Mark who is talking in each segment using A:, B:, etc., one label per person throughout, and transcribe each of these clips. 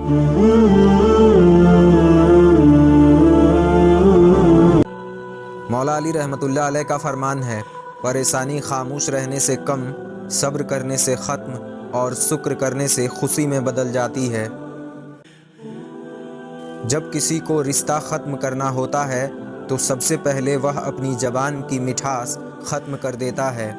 A: مولا علی رحمۃ اللہ علیہ کا فرمان ہے، پریشانی خاموش رہنے سے کم، صبر کرنے سے ختم اور شکر کرنے سے خوشی میں بدل جاتی ہے۔ جب کسی کو رشتہ ختم کرنا ہوتا ہے تو سب سے پہلے وہ اپنی زبان کی مٹھاس ختم کر دیتا ہے۔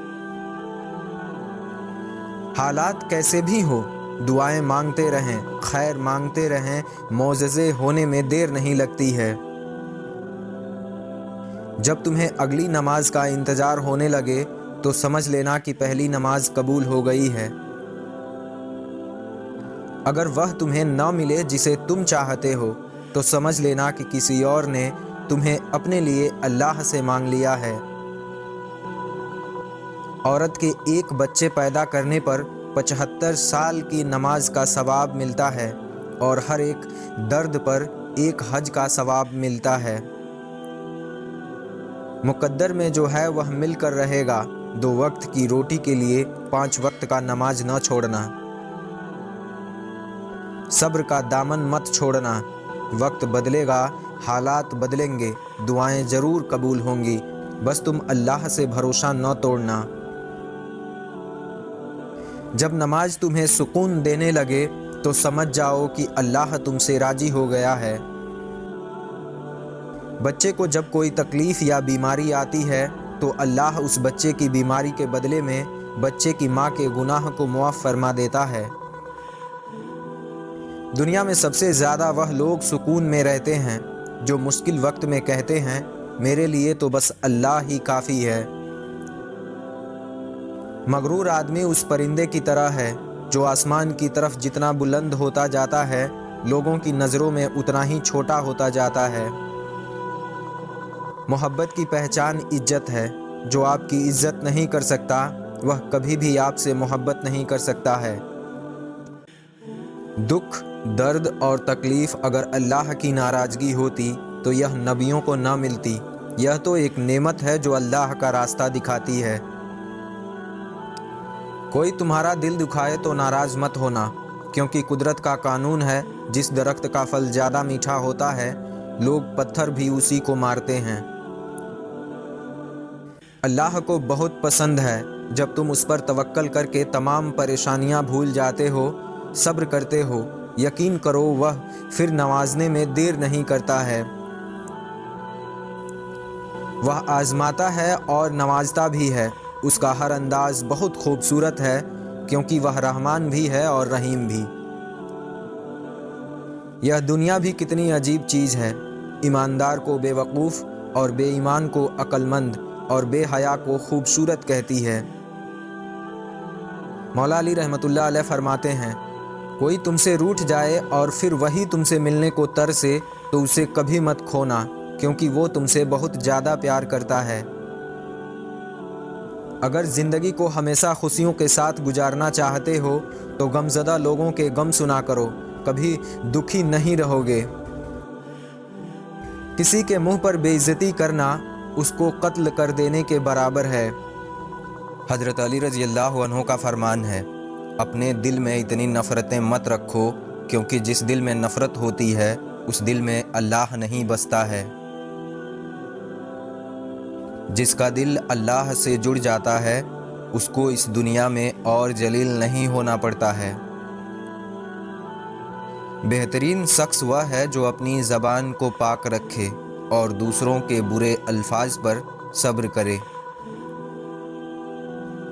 A: حالات کیسے بھی ہو، دعائیں مانگتے رہیں، خیر مانگتے رہیں، معجزے ہونے میں دیر نہیں لگتی ہے۔ جب تمہیں اگلی نماز کا انتظار ہونے لگے تو سمجھ لینا کہ پہلی نماز قبول ہو گئی ہے۔ اگر وہ تمہیں نہ ملے جسے تم چاہتے ہو تو سمجھ لینا کہ کسی اور نے تمہیں اپنے لیے اللہ سے مانگ لیا ہے۔ عورت کے ایک بچے پیدا کرنے پر 75 سال کی نماز کا ثواب ملتا ہے اور ہر ایک درد پر ایک حج کا ثواب ملتا ہے۔ مقدر میں جو ہے وہ مل کر رہے گا، 2 وقت کی روٹی کے لیے 5 وقت کا نماز نہ چھوڑنا۔ صبر کا دامن مت چھوڑنا، وقت بدلے گا، حالات بدلیں گے، دعائیں ضرور قبول ہوں گی، بس تم اللہ سے بھروسہ نہ توڑنا۔ جب نماز تمہیں سکون دینے لگے تو سمجھ جاؤ کہ اللہ تم سے راضی ہو گیا ہے۔ بچے کو جب کوئی تکلیف یا بیماری آتی ہے تو اللہ اس بچے کی بیماری کے بدلے میں بچے کی ماں کے گناہ کو معاف فرما دیتا ہے۔ دنیا میں سب سے زیادہ وہ لوگ سکون میں رہتے ہیں جو مشکل وقت میں کہتے ہیں میرے لیے تو بس اللہ ہی کافی ہے۔ مغرور آدمی اس پرندے کی طرح ہے جو آسمان کی طرف جتنا بلند ہوتا جاتا ہے لوگوں کی نظروں میں اتنا ہی چھوٹا ہوتا جاتا ہے۔ محبت کی پہچان عزت ہے، جو آپ کی عزت نہیں کر سکتا وہ کبھی بھی آپ سے محبت نہیں کر سکتا ہے۔ دکھ، درد اور تکلیف اگر اللہ کی ناراضگی ہوتی تو یہ نبیوں کو نہ ملتی۔ یہ تو ایک نعمت ہے جو اللہ کا راستہ دکھاتی ہے۔ کوئی تمہارا دل دکھائے تو ناراض مت ہونا، کیونکہ قدرت کا قانون ہے جس درخت کا پھل زیادہ میٹھا ہوتا ہے لوگ پتھر بھی اسی کو مارتے ہیں۔ اللہ کو بہت پسند ہے جب تم اس پر توکل کر کے تمام پریشانیاں بھول جاتے ہو، صبر کرتے ہو۔ یقین کرو وہ پھر نوازنے میں دیر نہیں کرتا ہے۔ وہ آزماتا ہے اور نوازتا بھی ہے، اس کا ہر انداز بہت خوبصورت ہے کیونکہ وہ رحمان بھی ہے اور رحیم بھی۔ یہ دنیا بھی کتنی عجیب چیز ہے، ایماندار کو بے وقوف اور بے ایمان کو عقل مند اور بے حیا کو خوبصورت کہتی ہے۔ مولا علی رحمۃ اللہ علیہ فرماتے ہیں، کوئی تم سے روٹھ جائے اور پھر وہی تم سے ملنے کو ترسے تو اسے کبھی مت کھونا، کیونکہ وہ تم سے بہت زیادہ پیار کرتا ہے۔ اگر زندگی کو ہمیشہ خوشیوں کے ساتھ گزارنا چاہتے ہو تو غمزدہ لوگوں کے غم سنا کرو، کبھی دکھی نہیں رہو گے۔ کسی کے منہ پر بے عزتی کرنا اس کو قتل کر دینے کے برابر ہے۔ حضرت علی رضی اللہ عنہ کا فرمان ہے، اپنے دل میں اتنی نفرتیں مت رکھو، کیونکہ جس دل میں نفرت ہوتی ہے اس دل میں اللہ نہیں بستا ہے۔ جس کا دل اللہ سے جڑ جاتا ہے اس کو اس دنیا میں اور ذلیل نہیں ہونا پڑتا ہے۔ بہترین شخص وہ ہے جو اپنی زبان کو پاک رکھے اور دوسروں کے برے الفاظ پر صبر کرے۔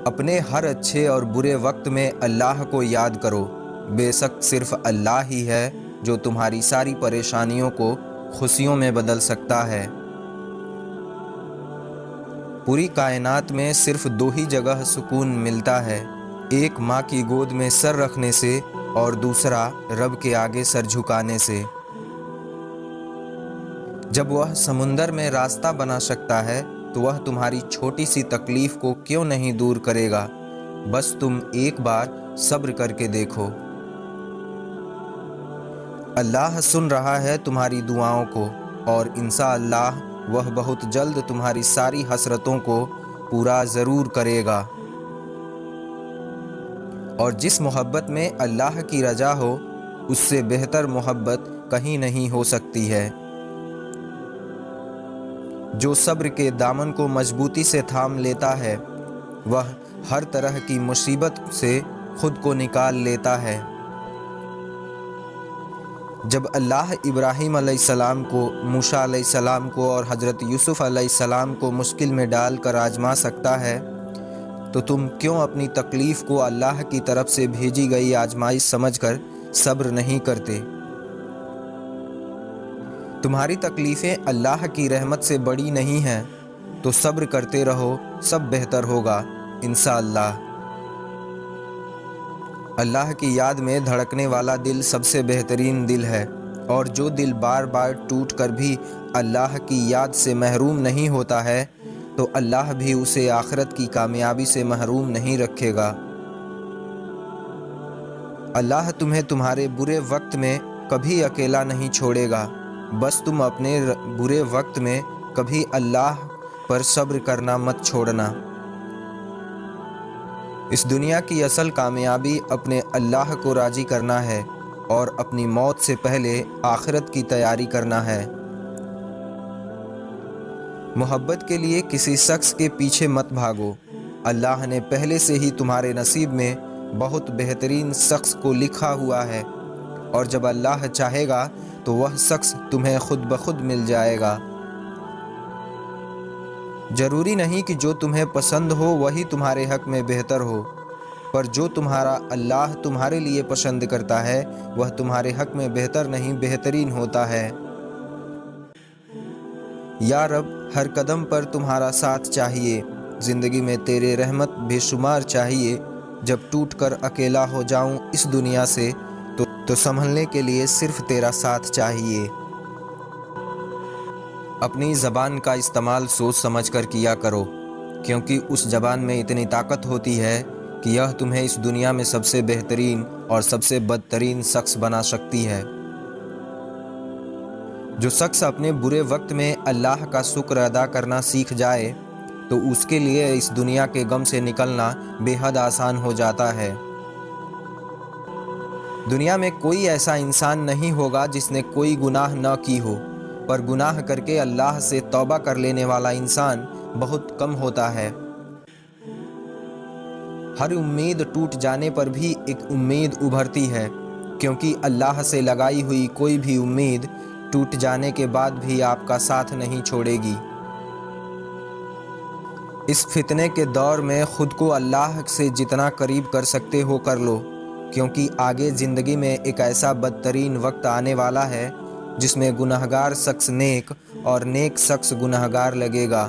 A: اپنے ہر اچھے اور برے وقت میں اللہ کو یاد کرو، بے شک صرف اللہ ہی ہے جو تمہاری ساری پریشانیوں کو خوشیوں میں بدل سکتا ہے۔ پوری کائنات میں صرف 2 ہی جگہ سکون ملتا ہے، ایک ماں کی گود میں سر رکھنے سے اور دوسرا رب کے آگے سر جھکانے سے۔ جب وہ سمندر میں راستہ بنا سکتا ہے تو وہ تمہاری چھوٹی سی تکلیف کو کیوں نہیں دور کرے گا؟ بس تم ایک بار صبر کر کے دیکھو۔ اللہ سن رہا ہے تمہاری دعاؤں کو اور انشاءاللہ وہ بہت جلد تمہاری ساری حسرتوں کو پورا ضرور کرے گا۔ اور جس محبت میں اللہ کی رضا ہو اس سے بہتر محبت کہیں نہیں ہو سکتی ہے۔ جو صبر کے دامن کو مضبوطی سے تھام لیتا ہے وہ ہر طرح کی مصیبت سے خود کو نکال لیتا ہے۔ جب اللہ ابراہیم علیہ السلام کو، موسیٰ علیہ السلام کو اور حضرت یوسف علیہ السلام کو مشکل میں ڈال کر آزما سکتا ہے تو تم کیوں اپنی تکلیف کو اللہ کی طرف سے بھیجی گئی آزمائش سمجھ کر صبر نہیں کرتے؟ تمہاری تکلیفیں اللہ کی رحمت سے بڑی نہیں ہیں تو صبر کرتے رہو، سب بہتر ہوگا انشاءاللہ۔ اللہ کی یاد میں دھڑکنے والا دل سب سے بہترین دل ہے، اور جو دل بار بار ٹوٹ کر بھی اللہ کی یاد سے محروم نہیں ہوتا ہے تو اللہ بھی اسے آخرت کی کامیابی سے محروم نہیں رکھے گا۔ اللہ تمہیں تمہارے برے وقت میں کبھی اکیلا نہیں چھوڑے گا، بس تم اپنے برے وقت میں کبھی اللہ پر صبر کرنا مت چھوڑنا۔ اس دنیا کی اصل کامیابی اپنے اللہ کو راضی کرنا ہے اور اپنی موت سے پہلے آخرت کی تیاری کرنا ہے۔ محبت کے لیے کسی شخص کے پیچھے مت بھاگو، اللہ نے پہلے سے ہی تمہارے نصیب میں بہت بہترین شخص کو لکھا ہوا ہے، اور جب اللہ چاہے گا تو وہ شخص تمہیں خود بخود مل جائے گا۔ ضروری نہیں کہ جو تمہیں پسند ہو وہی تمہارے حق میں بہتر ہو، پر جو تمہارا اللہ تمہارے لیے پسند کرتا ہے وہ تمہارے حق میں بہتر نہیں بہترین ہوتا ہے۔ یا رب، ہر قدم پر تمہارا ساتھ چاہیے، زندگی میں تیرے رحمت بے شمار چاہیے۔ جب ٹوٹ کر اکیلا ہو جاؤں اس دنیا سے تو سنبھلنے کے لیے صرف تیرا ساتھ چاہیے۔ اپنی زبان کا استعمال سوچ سمجھ کر کیا کرو، کیونکہ اس زبان میں اتنی طاقت ہوتی ہے کہ یہ تمہیں اس دنیا میں سب سے بہترین اور سب سے بدترین شخص بنا سکتی ہے۔ جو شخص اپنے برے وقت میں اللہ کا شکر ادا کرنا سیکھ جائے تو اس کے لیے اس دنیا کے غم سے نکلنا بے حد آسان ہو جاتا ہے۔ دنیا میں کوئی ایسا انسان نہیں ہوگا جس نے کوئی گناہ نہ کی ہو، پر گناہ کر کے اللہ سے توبہ کر لینے والا انسان بہت کم ہوتا ہے۔ ہر امید ٹوٹ جانے پر بھی ایک امید ابھرتی ہے، کیونکہ اللہ سے لگائی ہوئی کوئی بھی امید ٹوٹ جانے کے بعد بھی آپ کا ساتھ نہیں چھوڑے گی۔ اس فتنے کے دور میں خود کو اللہ سے جتنا قریب کر سکتے ہو کر لو، کیونکہ آگے زندگی میں ایک ایسا بدترین وقت آنے والا ہے جس میں گنہگار شخص نیک اور نیک شخص گنہگار لگے گا۔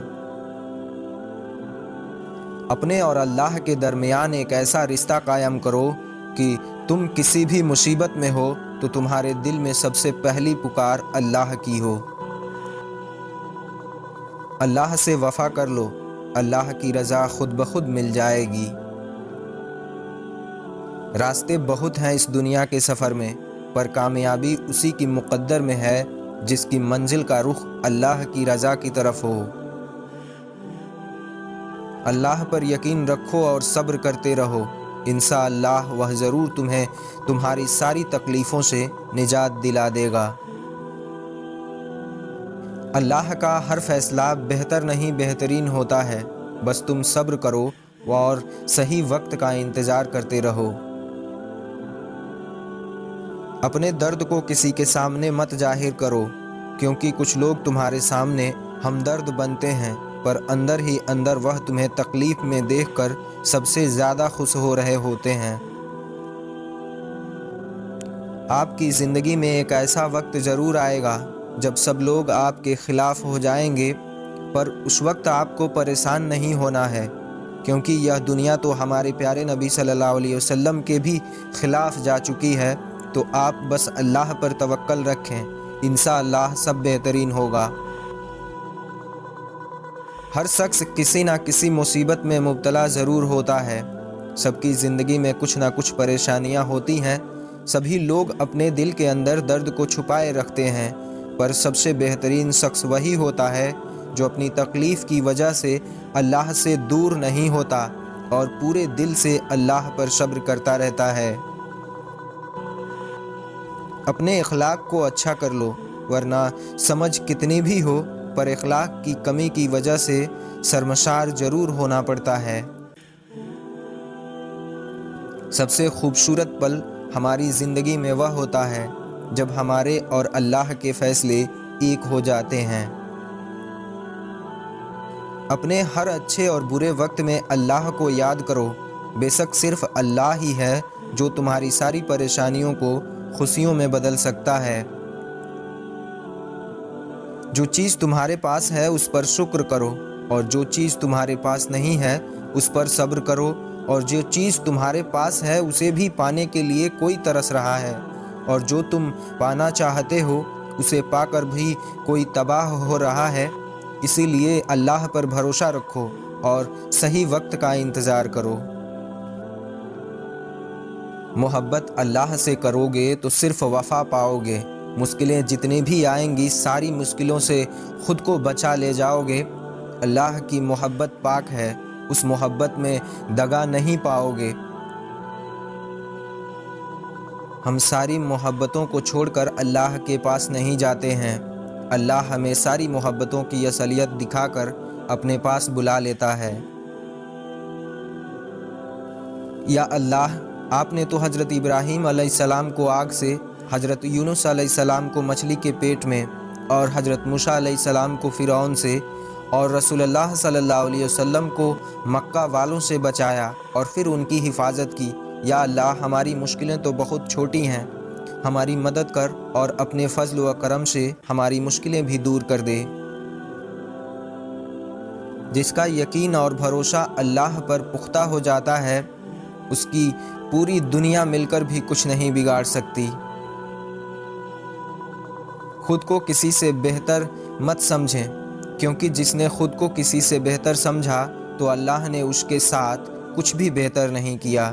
A: اپنے اور اللہ کے درمیان ایک ایسا رشتہ قائم کرو کہ تم کسی بھی مصیبت میں ہو تو تمہارے دل میں سب سے پہلی پکار اللہ کی ہو۔ اللہ سے وفا کر لو، اللہ کی رضا خود بخود مل جائے گی۔ راستے بہت ہیں اس دنیا کے سفر میں، پر کامیابی اسی کی مقدر میں ہے جس کی منزل کا رخ اللہ کی رضا کی طرف ہو۔ اللہ پر یقین رکھو اور صبر کرتے رہو، انشاءاللہ وہ ضرور تمہیں تمہاری ساری تکلیفوں سے نجات دلا دے گا۔ اللہ کا ہر فیصلہ بہتر نہیں بہترین ہوتا ہے، بس تم صبر کرو اور صحیح وقت کا انتظار کرتے رہو۔ اپنے درد کو کسی کے سامنے مت ظاہر کرو، کیونکہ کچھ لوگ تمہارے سامنے ہمدرد بنتے ہیں پر اندر ہی اندر وہ تمہیں تکلیف میں دیکھ کر سب سے زیادہ خوش ہو رہے ہوتے ہیں۔ آپ کی زندگی میں ایک ایسا وقت ضرور آئے گا جب سب لوگ آپ کے خلاف ہو جائیں گے، پر اس وقت آپ کو پریشان نہیں ہونا ہے، کیونکہ یہ دنیا تو ہمارے پیارے نبی صلی اللہ علیہ وسلم کے بھی خلاف جا چکی ہے، تو آپ بس اللہ پر توکل رکھیں، انشاءاللہ سب بہترین ہوگا۔ ہر شخص کسی نہ کسی مصیبت میں مبتلا ضرور ہوتا ہے، سب کی زندگی میں کچھ نہ کچھ پریشانیاں ہوتی ہیں، سبھی لوگ اپنے دل کے اندر درد کو چھپائے رکھتے ہیں، پر سب سے بہترین شخص وہی ہوتا ہے جو اپنی تکلیف کی وجہ سے اللہ سے دور نہیں ہوتا اور پورے دل سے اللہ پر صبر کرتا رہتا ہے۔ اپنے اخلاق کو اچھا کر لو، ورنہ سمجھ کتنی بھی ہو پر اخلاق کی کمی کی وجہ سے شرمسار ضرور ہونا پڑتا ہے۔ سب سے خوبصورت پل ہماری زندگی میں وہ ہوتا ہے جب ہمارے اور اللہ کے فیصلے ایک ہو جاتے ہیں۔ اپنے ہر اچھے اور برے وقت میں اللہ کو یاد کرو، بے شک صرف اللہ ہی ہے جو تمہاری ساری پریشانیوں کو خوشیوں میں بدل سکتا ہے۔ جو چیز تمہارے پاس ہے اس پر شکر کرو، اور جو چیز تمہارے پاس نہیں ہے اس پر صبر کرو، اور جو چیز تمہارے پاس ہے اسے بھی پانے کے لیے کوئی ترس رہا ہے، اور جو تم پانا چاہتے ہو اسے پا کر بھی کوئی تباہ ہو رہا ہے۔ اسی لیے اللہ پر بھروسہ رکھو اور صحیح وقت کا انتظار کرو۔ محبت اللہ سے کرو گے تو صرف وفا پاؤ گے۔ مشکلیں جتنی بھی آئیں گی ساری مشکلوں سے خود کو بچا لے جاؤ گے۔ اللہ کی محبت پاک ہے، اس محبت میں دغا نہیں پاؤ گے۔ ہم ساری محبتوں کو چھوڑ کر اللہ کے پاس نہیں جاتے ہیں۔ اللہ ہمیں ساری محبتوں کی اصلیت دکھا کر اپنے پاس بلا لیتا ہے۔ یا اللہ، آپ نے تو حضرت ابراہیم علیہ السلام کو آگ سے، حضرت یونس علیہ السلام کو مچھلی کے پیٹ میں، اور حضرت موسیٰ علیہ السلام کو فرعون سے، اور رسول اللہ صلی اللہ علیہ وسلم کو مکہ والوں سے بچایا اور پھر ان کی حفاظت کی۔ یا اللہ، ہماری مشکلیں تو بہت چھوٹی ہیں، ہماری مدد کر اور اپنے فضل و کرم سے ہماری مشکلیں بھی دور کر دے۔ جس کا یقین اور بھروسہ اللہ پر پختہ ہو جاتا ہے اس کی پوری دنیا مل کر بھی کچھ نہیں بگاڑ سکتی۔ خود کو کسی سے بہتر مت سمجھیں، کیونکہ جس نے خود کو کسی سے بہتر سمجھا تو اللہ نے اس کے ساتھ کچھ بھی بہتر نہیں کیا۔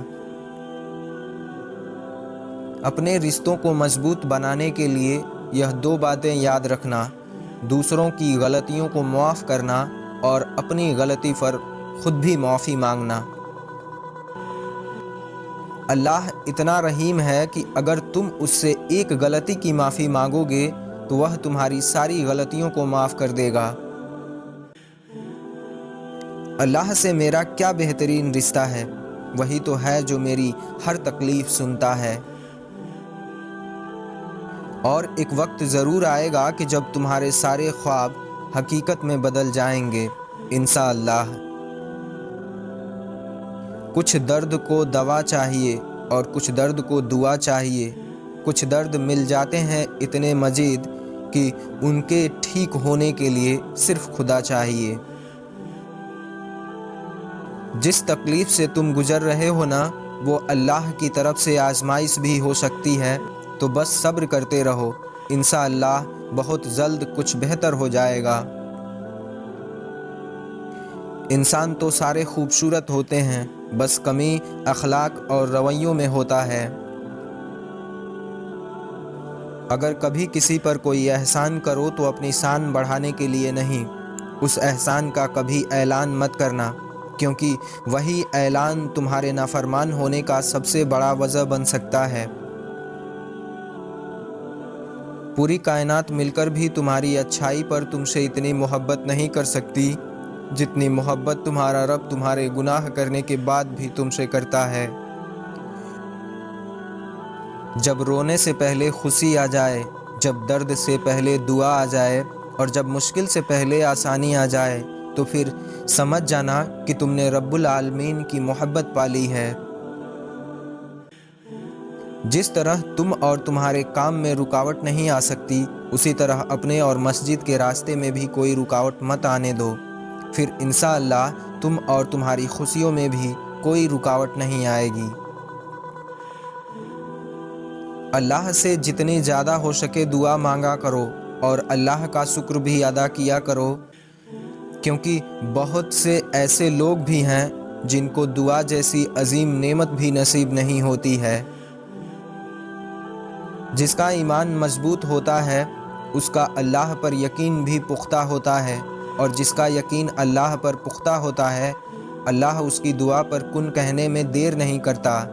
A: اپنے رشتوں کو مضبوط بنانے کے لیے یہ دو باتیں یاد رکھنا: دوسروں کی غلطیوں کو معاف کرنا اور اپنی غلطی پر خود بھی معافی مانگنا۔ اللہ اتنا رحیم ہے کہ اگر تم اس سے ایک غلطی کی معافی مانگو گے تو وہ تمہاری ساری غلطیوں کو معاف کر دے گا۔ اللہ سے میرا کیا بہترین رشتہ ہے، وہی تو ہے جو میری ہر تکلیف سنتا ہے۔ اور ایک وقت ضرور آئے گا کہ جب تمہارے سارے خواب حقیقت میں بدل جائیں گے، انشاءاللہ۔ کچھ درد کو دوا چاہیے اور کچھ درد کو دعا چاہیے۔ کچھ درد مل جاتے ہیں اتنے مزید کہ ان کے ٹھیک ہونے کے لیے صرف خدا چاہیے۔ جس تکلیف سے تم گزر رہے ہو نا، وہ اللہ کی طرف سے آزمائش بھی ہو سکتی ہے، تو بس صبر کرتے رہو، انشاءاللہ بہت جلد کچھ بہتر ہو جائے گا۔ انسان تو سارے خوبصورت ہوتے ہیں، بس کمی اخلاق اور رویوں میں ہوتا ہے۔ اگر کبھی کسی پر کوئی احسان کرو تو اپنی شان بڑھانے کے لیے نہیں، اس احسان کا کبھی اعلان مت کرنا، کیونکہ وہی اعلان تمہارے نافرمان ہونے کا سب سے بڑا وجہ بن سکتا ہے۔ پوری کائنات مل کر بھی تمہاری اچھائی پر تم سے اتنی محبت نہیں کر سکتی جتنی محبت تمہارا رب تمہارے گناہ کرنے کے بعد بھی تم سے کرتا ہے۔ جب رونے سے پہلے خوشی آ جائے، جب درد سے پہلے دعا آ جائے، اور جب مشکل سے پہلے آسانی آ جائے، تو پھر سمجھ جانا کہ تم نے رب العالمین کی محبت پالی ہے۔ جس طرح تم اور تمہارے کام میں رکاوٹ نہیں آ سکتی، اسی طرح اپنے اور مسجد کے راستے میں بھی کوئی رکاوٹ مت آنے دو، پھر انشاءاللہ تم اور تمہاری خوشیوں میں بھی کوئی رکاوٹ نہیں آئے گی۔ اللہ سے جتنی زیادہ ہو سکے دعا مانگا کرو اور اللہ کا شکر بھی ادا کیا کرو، کیونکہ بہت سے ایسے لوگ بھی ہیں جن کو دعا جیسی عظیم نعمت بھی نصیب نہیں ہوتی ہے۔ جس کا ایمان مضبوط ہوتا ہے اس کا اللہ پر یقین بھی پختہ ہوتا ہے، اور جس کا یقین اللہ پر پختہ ہوتا ہے اللہ اس کی دعا پر کن کہنے میں دیر نہیں کرتا۔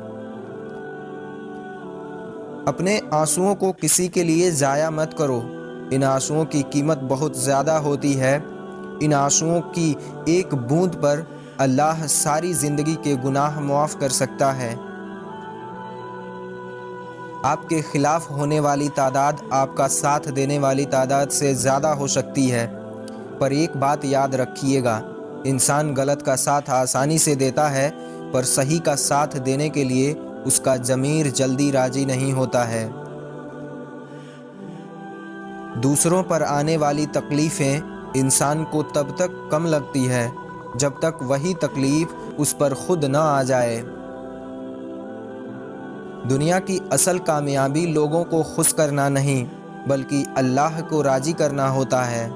A: اپنے آنسوؤں کو کسی کے لیے ضائع مت کرو، ان آنسوؤں کی قیمت بہت زیادہ ہوتی ہے۔ ان آنسوؤں کی ایک بوند پر اللہ ساری زندگی کے گناہ معاف کر سکتا ہے۔ آپ کے خلاف ہونے والی تعداد آپ کا ساتھ دینے والی تعداد سے زیادہ ہو سکتی ہے، پر ایک بات یاد رکھیے گا، انسان غلط کا ساتھ آسانی سے دیتا ہے، پر صحیح کا ساتھ دینے کے لیے اس کا ضمیر جلدی راضی نہیں ہوتا ہے۔ دوسروں پر آنے والی تکلیفیں انسان کو تب تک کم لگتی ہے جب تک وہی تکلیف اس پر خود نہ آ جائے۔ دنیا کی اصل کامیابی لوگوں کو خوش کرنا نہیں بلکہ اللہ کو راضی کرنا ہوتا ہے۔